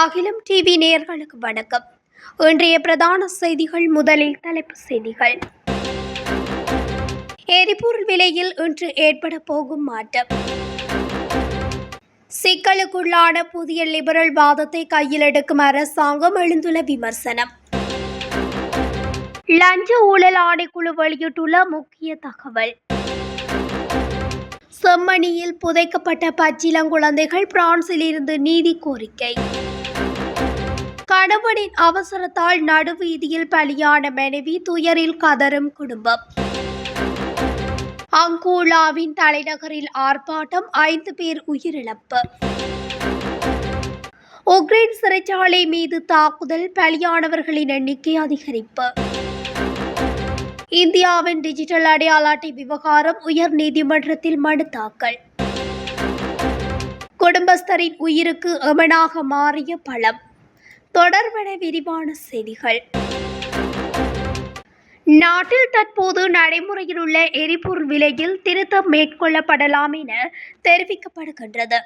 அகிலம் டிவி நேயர்களுக்கு வணக்கம். இன்றைய பிரதான செய்திகள். முதலில் தலைப்புச் செய்திகள். எரிபொருள் விலையில் இன்று ஏற்பட போகும் மாற்றம். சிக்கலுக்குள்ளான புதிய லிபரல் வாதத்தை கையில் எடுக்கும் அரசாங்கம் எழுந்துள்ள விமர்சனம். லஞ்ச ஊழல் ஆணைக்குழு வெளியிட்டுள்ள முக்கிய தகவல். செம்மணியில் புதைக்கப்பட்ட பச்சிளங்குழந்தைகள் பிரான்சில் இருந்து நீதி கோரிக்கை. கணவனின் அவசரத்தால் நடுவீதியில் பலியான மனைவி, துயரில் கதறும் குடும்பம். அங்கோலாவின் தலைநகரில் ஆர்ப்பாட்டம், 5 பேர் உயிரிழப்பு. உக்ரைன் சிறைச்சாலை மீது தாக்குதல், பலியானவர்களின் எண்ணிக்கை அதிகரிப்பு. இந்தியாவின் டிஜிட்டல் அடையாள அட்டை விவகாரம் உயர் நீதிமன்றத்தில் மனு தாக்கல். குடும்பஸ்தரின் உயிருக்கு எமனாக மாறிய பழம். தொடர்பன விரிவான செய்திகள். நாட்டில் தற்போது நடைமுறையில் உள்ள எரிபொருள் விலையில் திருத்தம் மேற்கொள்ளப்படலாம் என தெரிவிக்கப்படுகின்றது.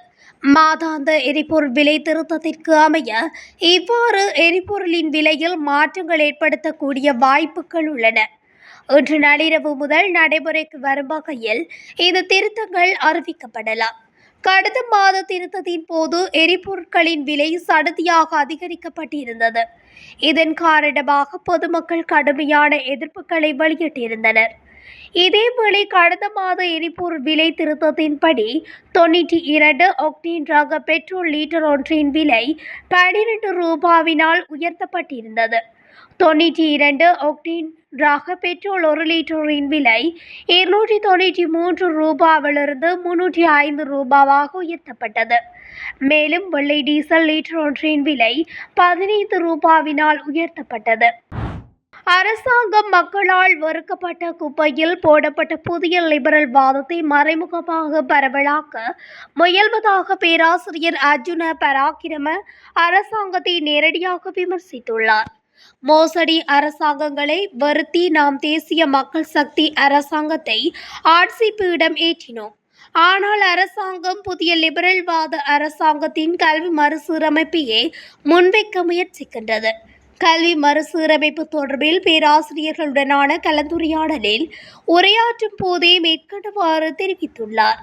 மாதாந்த எரிபொருள் விலை திருத்தத்திற்கு அமைய இவ்வாறு எரிபொருளின் விலையில் மாற்றங்கள் ஏற்படுத்தக்கூடிய வாய்ப்புகள் உள்ளன. இன்று நள்ளிரவு முதல் நடைமுறைக்கு வரும் வகையில் இந்த திருத்தங்கள் அறிவிக்கப்படலாம். கடந்த மாத திருத்தத்தின் போது எரிபொருட்களின் விலை சடுதியாக அதிகரிக்கப்பட்டிருந்தது. இதன் காரணமாக பொதுமக்கள் கடுமையான எதிர்ப்புகளை வெளியிட்டிருந்தனர். இதேவேளை கடந்த மாத எரிபொருள் விலை திருத்தத்தின்படி 92 ஒக்டேன் ரக பெட்ரோல் லீட்டர் ஒன்றின் விலை 12 ரூபாவினால் உயர்த்தப்பட்டிருந்தது. 92 ஒக்டேன் ரக பெட்ரோல் 1 லிட்டரின் விலை 293 ரூபாவிலிருந்து 305 ரூபாவாக உயர்த்தப்பட்டது. மேலும் வெள்ளை டீசல் லீட்டர் ஒன்றின் விலை 15 ரூபாவினால் உயர்த்தப்பட்டது. அரசாங்கம் மக்களால் வெறுக்கப்பட்ட குப்பையில் போடப்பட்ட புதிய லிபரல் வாதத்தை மறைமுகமாக பரவலாக்க முயல்வதாக பேராசிரியர் அர்ஜுன பராக்கிரம அரசாங்கத்தை நேரடியாக விமர்சித்துள்ளார். மோசடி அரசாங்கங்களை வருத்தி நாம் தேசிய மக்கள் சக்தி அரசாங்கத்தை ஆட்சி பீடம் ஏற்றினோம். ஆனால் அரசாங்கம் புதிய லிபரல் வாத அரசாங்கத்தின் கல்வி மறுசீரமைப்பையே முன்வைக்க முயற்சிக்கின்றது. கல்வி மறுசீரமைப்பு தொடர்பில் பேராசிரியர்களுடனான கலந்துரையாடலில் உரையாற்றும் போதே மேற்கண்டவாறு தெரிவித்துள்ளார்.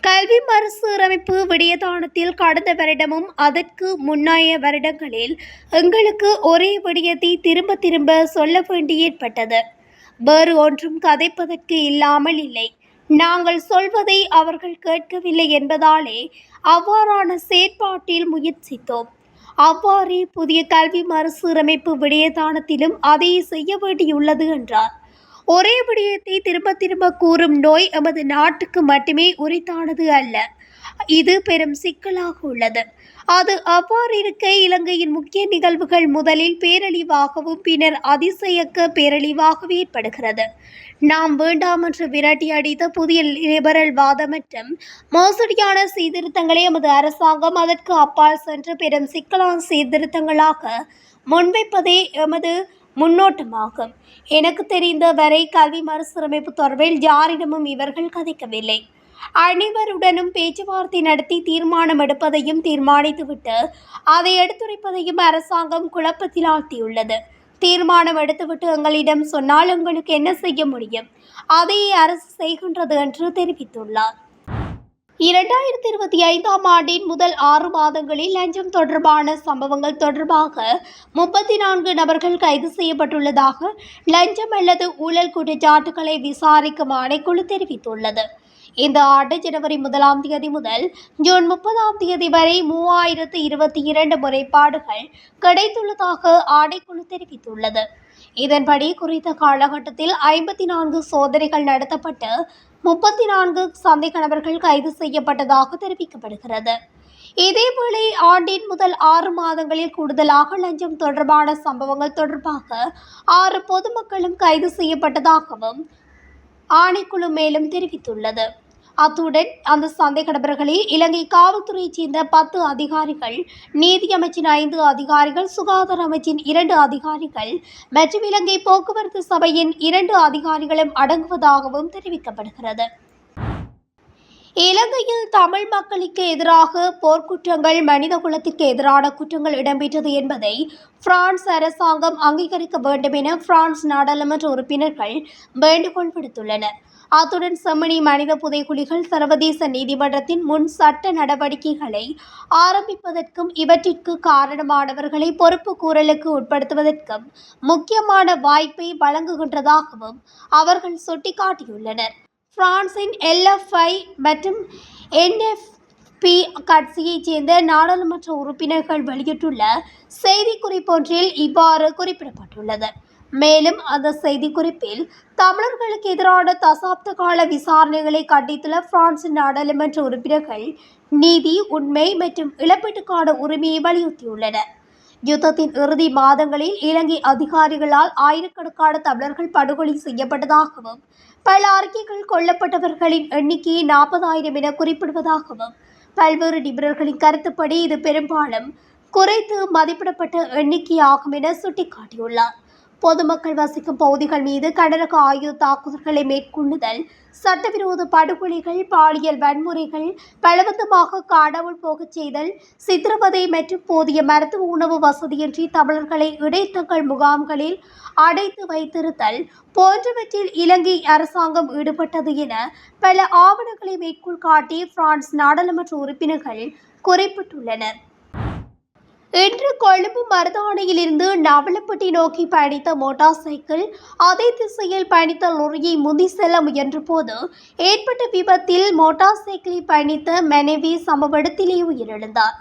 கல்வி மறுசீரமைப்பு விடயத்தானத்தில் கடந்த வருடமும் அதற்கு முன்னைய வருடங்களில் எங்களுக்கு ஒரே விடயத்தை திரும்ப திரும்ப சொல்ல வேண்டி ஏற்பட்டது. வேறு ஒன்றும் கதைப்பதற்கு இல்லாமல் இல்லை. நாங்கள் சொல்வதை அவர்கள் கேட்கவில்லை என்பதாலே அவ்வாறான செயற்பாட்டில் முயற்சித்தோம். அவ்வாறே புதிய கல்வி மறுசீரமைப்பு விடயத்தானத்திலும் அதை செய்ய வேண்டியுள்ளது என்றார். ஒரே விடயத்தை திரும்ப திரும்ப கூறும் நோய் எமது நாட்டுக்கு மட்டுமே உரித்தானது அல்ல. இது பெரும் சிக்கலாக உள்ளது. அது அவ்வாறு இருக்க இலங்கையின் முக்கிய நிகழ்வுகள் முதலில் பேரழிவாகவும் பின்னர் அதிசயக்க பேரழிவாகவே ஏற்படுகிறது. நாம் வேண்டாம் என்று விரட்டி அடித்த புதிய லிபரல் வாத மற்றும் மோசடியான சீர்திருத்தங்களை எமது அரசாங்கம் அதற்கு அப்பால் சென்று பெரும் சிக்கலான சீர்திருத்தங்களாக முன்வைப்பதே எமது முன்னோட்டமாகும். எனக்கு தெரிந்த வரை கல்வி மறுசீரமைப்பு தொடர்பில் யாரிடமும் இவர்கள் கதைக்கவில்லை. அனைவருடனும் பேச்சுவார்த்தை நடத்தி தீர்மானம் எடுப்பதையும் தீர்மானித்துவிட்டு அதை எடுத்துரைப்பதையும் அரசாங்கம் குழப்பத்தில் ஆழ்த்தியுள்ளது. தீர்மானம் எடுத்துவிட்டு எங்களிடம் சொன்னால் உங்களுக்கு என்ன செய்ய முடியும், அதையே அரசு செய்கின்றது என்று தெரிவித்துள்ளார். 2025ஆம் ஆண்டின் முதல் 6 மாதங்களில் லஞ்சம் தொடர்பான சம்பவங்கள் தொடர்பாக 34 நபர்கள் கைது செய்யப்பட்டுள்ளதாக லஞ்சம் அல்லது ஊழல் குற்றச்சாட்டுகளை விசாரிக்கும் ஆணைக்குழு தெரிவித்துள்ளது. இந்த ஆண்டு ஜனவரி 1ஆம் தேதி முதல் ஜூன் 30ஆம் தேதி வரை 3022 முறைப்பாடுகள் கிடைத்துள்ளதாக ஆணைக்குழு தெரிவித்துள்ளது. இதன்படி குறித்த காலகட்டத்தில் 54 சோதனைகள் நடத்தப்பட்டு 34 சந்தேக நபர்கள் கைது செய்யப்பட்டதாக தெரிவிக்கப்படுகிறது. இதேவேளை ஆண்டின் முதல் 6 மாதங்களில் கூடுதலாக லஞ்சம் தொடர்பான சம்பவங்கள் தொடர்பாக 6 பொதுமக்களும் கைது செய்யப்பட்டதாகவும் ஆணைக்குழு மேலும் தெரிவித்துள்ளது. அத்துடன் அந்த சந்தேக நபர்களில் இலங்கை காவல்துறையைச் சேர்ந்த 10 அதிகாரிகள், நீதியமைச்சின் 5 அதிகாரிகள், சுகாதார அமைச்சின் 2 அதிகாரிகள் மற்றும் இலங்கை போக்குவரத்து சபையின் 2 அதிகாரிகளும் அடங்குவதாகவும் தெரிவிக்கப்படுகிறது. இலங்கையில் தமிழ் மக்களுக்கு எதிராக போர்க்குற்றங்கள் மனித குலத்திற்கு எதிரான குற்றங்கள் இடம்பெற்றது என்பதை பிரான்ஸ் அரசாங்கம் அங்கீகரிக்க வேண்டும் என பிரான்ஸ் நாடாளுமன்ற உறுப்பினர்கள் வேண்டுகோள் விடுத்துள்ளனர். அத்துடன் செம்மணி மனித புதைகுழிகள் சர்வதேச நீதிமன்றத்தின் முன் சட்ட நடவடிக்கைகளை ஆரம்பிப்பதற்கும் இவற்றிற்கு காரணமானவர்களை பொறுப்பு கூறலுக்கு உட்படுத்துவதற்கும் முக்கியமான வாய்ப்பை வழங்குகின்றதாகவும் அவர்கள் சுட்டிக்காட்டியுள்ளனர். பிரான்சின் LFI மற்றும் NFP கட்சியைச் சேர்ந்த நாடாளுமன்ற உறுப்பினர்கள் வெளியிட்டுள்ள செய்திக்குறிப்பொன்றில் இவ்வாறு குறிப்பிடப்பட்டுள்ளது. மேலும் அந்த செய்திக்குறிப்பில் தமிழர்களுக்கு எதிரான தசாப்த கால விசாரணைகளை கண்டித்துள்ள பிரான்சின் நாடாளுமன்ற உறுப்பினர்கள் நீதி, உண்மை மற்றும் இழப்பீட்டுக்கான உரிமையை வலியுறுத்தியுள்ளனர். யுத்தத்தின் இறுதி மாதங்களில் இலங்கை அதிகாரிகளால் ஆயிரக்கணக்கான தமிழர்கள் படுகொலை செய்யப்பட்டதாகவும் பல அறிக்கைகள் கொல்லப்பட்டவர்களின் எண்ணிக்கையை 40,000 என குறிப்பிடுவதாகவும் பல்வேறு நிபுணர்களின் கருத்துப்படி இது பெரும்பாலும் குறைத்து மதிப்பிடப்பட்ட எண்ணிக்கையாகும் என சுட்டிக்காட்டியுள்ளார். பொதுமக்கள் வசிக்கும் பகுதிகள் மீது கனரக ஆயுத தாக்குதல்களை மேற்கொள்ளுதல், சட்டவிரோத படுகொலைகள், பாலியல் வன்முறைகள், பலவந்தமாக காணாமல் போகச் செய்தல், சித்திரவதை மற்றும் போதிய மருத்துவ உணவு வசதியின்றி தமிழர்களை இடைத்தங்கள் முகாம்களில் அடைத்து வைத்திருத்தல் போன்றவற்றில் இலங்கை அரசாங்கம் ஈடுபட்டது என பல ஆவணங்களை மேற்கோள் காட்டி பிரான்ஸ் நாடாளுமன்ற உறுப்பினர்கள் குறிப்பிட்டுள்ளனர். இன்று கொழும்பு மருதானையிலிருந்து நவலப்பட்டி நோக்கி பயணித்த மோட்டார் சைக்கிள் அதே திசையில் பயணித்த லொரியை முந்தி செல்ல முயன்றபோது ஏற்பட்ட விபத்தில் மோட்டார் சைக்கிளை பயணித்த மனைவி சம்பவ இடத்திலேயே உயிரிழந்தார்.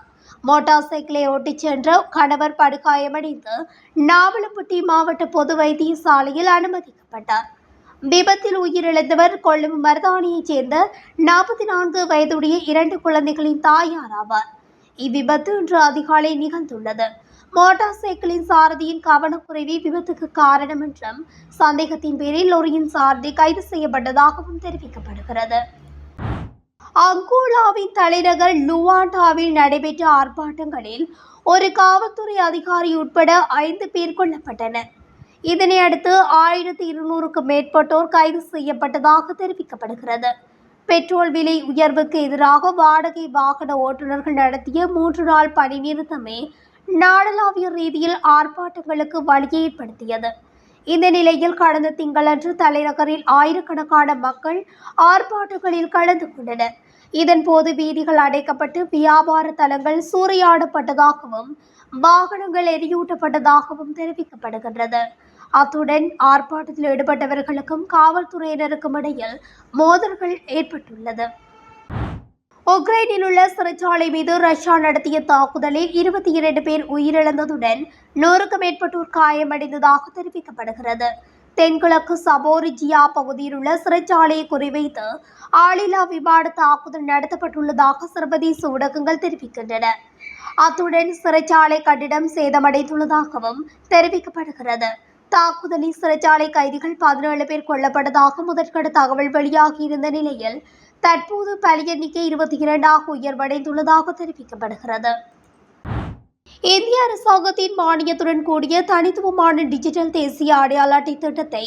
மோட்டார் சைக்கிளை ஓட்டிச் சென்ற கணவர் படுகாயமடைந்து நாவலப்பட்டி மாவட்ட பொது வைத்தியசாலையில் அனுமதிக்கப்பட்டார். விபத்தில் உயிரிழந்தவர் கொழும்பு மருதானையைச் சேர்ந்த 44 வயதுடைய 2 குழந்தைகளின் தாயார் ஆவார். இவ்விபத்து இன்று அதிகாலை நிகழ்ந்துள்ளது. மோட்டார் சைக்கிளின் சாரதியின் கவனக்குறைவே விபத்துக்கு காரணம் என்றும் சந்தேகத்தின் பேரில் லொரியின் சாரதி கைது செய்யப்பட்டதாகவும் தெரிவிக்கப்படுகிறது. அங்கோலாவின் தலைநகர் லுவாண்டாவில் நடைபெற்ற ஆர்ப்பாட்டங்களில் ஒரு காவல்துறை அதிகாரி உட்பட 5 பேர் கொல்லப்பட்டனர். இதனையடுத்து 1200க்கும் மேற்பட்டோர் கைது செய்யப்பட்டதாக தெரிவிக்கப்படுகிறது. பெட்ரோல் விலை உயர்வுக்கு எதிராக வாடகை வாகன ஓட்டுநர்கள் நடத்திய 3 நாள் பணி நிறுத்தமே நாடளாவிய ரீதியில் ஆர்ப்பாட்டங்களுக்கு வழியை ஏற்படுத்தியது. இந்த நிலையில் கடந்த திங்களன்று தலைநகரில் ஆயிரக்கணக்கான மக்கள் ஆர்ப்பாட்டங்களில் கலந்து கொண்டனர். இதன்போது வீதிகள் அடைக்கப்பட்டு வியாபார தலங்கள் சூறையாடப்பட்டதாகவும் வாகனங்கள் எரியூட்டப்பட்டதாகவும் தெரிவிக்கப்படுகின்றது. அத்துடன் ஆர்ப்பாட்டத்தில் ஈடுபட்டவர்களுக்கும் காவல்துறையினருக்கும் இடையில் மோதல்கள் ஏற்பட்டுள்ளது. உக்ரைனில் உள்ள சிறைச்சாலை மீது ரஷ்யா நடத்திய தாக்குதலில் 22 பேர் உயிரிழந்ததுடன் 100க்கும் மேற்பட்டோர் காயமடைந்ததாக தெரிவிக்கப்படுகிறது. தென்கிழக்கு சபோரிஜியா பகுதியில் உள்ள சிறைச்சாலையை குறிவைத்து ஆளில்லா விமான தாக்குதல் நடத்தப்பட்டுள்ளதாக சர்வதேச ஊடகங்கள் தெரிவிக்கின்றன. அத்துடன் சிறைச்சாலை கட்டிடம் சேதமடைந்துள்ளதாகவும் தெரிவிக்கப்படுகிறது. தாக்குதலில் சிறைச்சாலை கைதிகள் 17 பேர் கொல்லப்பட்டதாக முதற்கட்ட தகவல் வெளியாகியிருந்த நிலையில் தற்போது பலி எண்ணிக்கை 22ஆக உயர்வடைந்துள்ளதாக தெரிவிக்கப்படுகிறது. இந்திய அரசாங்கத்தின் மானியத்துடன் கூடிய தனித்துவமான டிஜிட்டல் தேசிய அடையாள அட்டை திட்டத்தை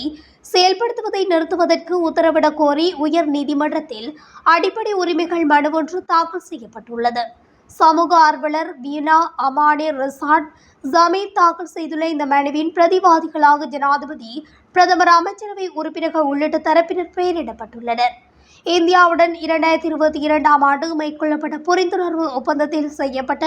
செயல்படுத்துவதை நிறுத்துவதற்கு உத்தரவிடக் கோரி உயர் நீதிமன்றத்தில் அடிப்படை உரிமைகள் மனு ஒன்று தாக்கல் செய்யப்பட்டுள்ளது. சமூக ஆர்வலர் வீணா அமானே ரிசாட் ஜமீத் தாக்கல் செய்துள்ள இந்த மனுவின் பிரதிவாதிகளாக ஜனாதிபதி, பிரதமர், அமைச்சரவை உறுப்பினர்கள் உள்ளிட்ட தரப்பினர் பெயரிடப்பட்டுள்ளனர். இந்தியாவுடன் 2022ஆம் ஆண்டு மேற்கொள்ளப்பட்ட புரிந்துணர்வு ஒப்பந்தத்தில் செய்யப்பட்ட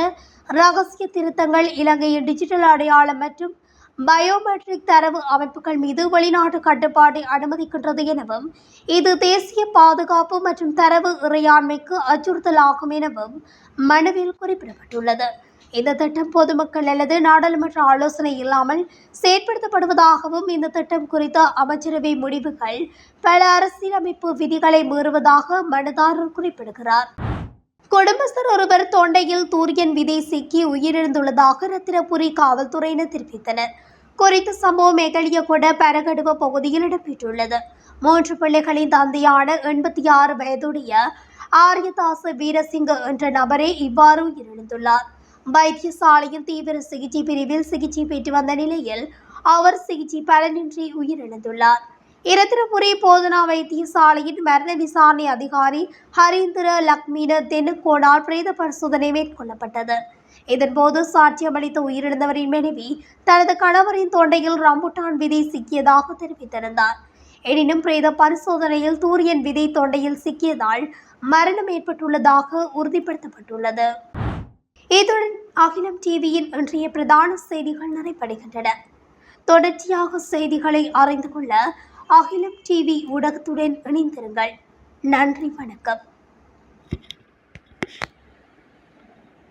ரகசிய திருத்தங்கள் இலங்கையின் டிஜிட்டல் அடையாளம் மற்றும் பயோமெட்ரிக் தரவு அமைப்புகள் மீது வெளிநாட்டு கட்டுப்பாட்டை அனுமதிக்கின்றது எனவும் இது தேசிய பாதுகாப்பு மற்றும் தரவு இறையாண்மைக்கு அச்சுறுத்தலாகும் எனவும் மனுவில் குறிப்பிடப்பட்டுள்ளது. இந்த திட்டம் பொதுமக்கள் அல்லது நாடாளுமன்ற ஆலோசனை இல்லாமல் செயற்படுத்தப்படுவதாகவும் இந்த திட்டம் குறித்த அமைச்சரவை முடிவுகள் பல அரசியலமைப்பு விதிகளை மீறுவதாக மனுதாரர் குறிப்பிடுகிறார். குடும்பஸ்தர் ஒருவர் தொண்டையில் தூரியன் விதை சிக்கி உயிரிழந்துள்ளதாக ரத்தினபுரி காவல்துறையினர் தெரிவித்தனர். குறித்த சம்பவம் எகலியகொட பரகடுவ பகுதியில் இடம்பெற்றுள்ளது. 3 பிள்ளைகளின் தந்தையான 86 வயதுடைய ஆரியதாச வீரசிங்க என்ற நபரே இவ்வாறு உயிரிழந்துள்ளார். வைத்தியசாலையில் தீவிர சிகிச்சை பிரிவில் சிகிச்சை பெற்று வந்த நிலையில் அவர் சிகிச்சை பலனின்றி உயிரிழந்துள்ளார். இரத்தினபுரி போதனா வைத்தியசாலையின் மரண விசாரணை அதிகாரி ஹரீந்திர லக்மின தென்னுக்கோடால் பிரேத பரிசோதனை மேற்கொள்ளப்பட்டது. இதன்போது சாட்சியமளித்த உயிரிழந்தவரின் மனைவி தனது கணவரின் தொண்டையில் ரம்புட்டான் விதை சிக்கியதாக தெரிவித்திருந்தார். எனினும் பிரேத பரிசோதனையில் தூரியன் விதை தொண்டையில் சிக்கியதால் மரணம் ஏற்பட்டுள்ளதாக உறுதிப்படுத்தப்பட்டுள்ளது. இத்துடன் அகிலம் டிவியின் இன்றைய பிரதான செய்திகள் நிறைவடைகின்றன. தொடர்ச்சியாக செய்திகளை அறிந்து கொள்ள அகிலம் டிவி ஊடகத்துடன் இணைந்திருங்கள். நன்றி, வணக்கம்.